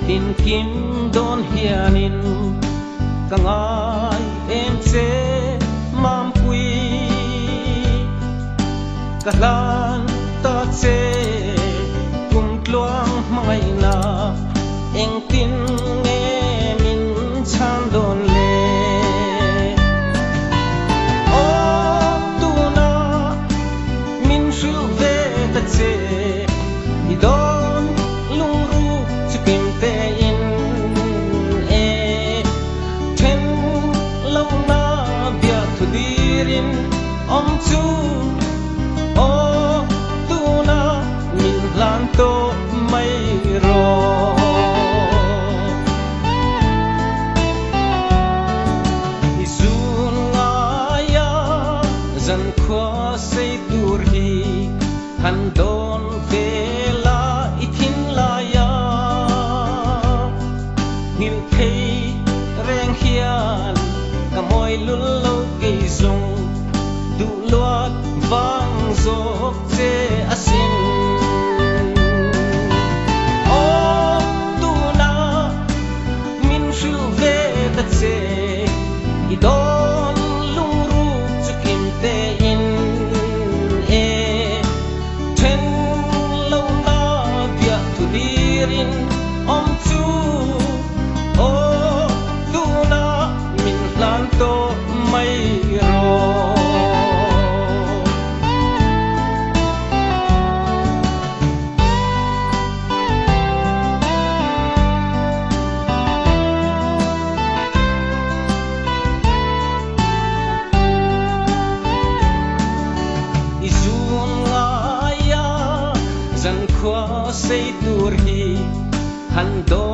tin kim don hianin kangai em che mam pui kalan ta che kum tluang mai na eng tin nge min chan don le o tu na min shu ve ta che i don lung ru chu kim te in e ten lo na bia thu dirin om chu o tu na min lan to mai ro isun nga ya zan khwa sei tur hi han don vela ithin la ya ngil thei reng hian kamoi lul lo ke zong du luat vang zok che asin o tu na min shu ve ta che i don lung ru chu kim te in e ten lo na bia tu dirin om chu o tu na min lan to mai ro isun nga ya zan khwa sei tur hi han do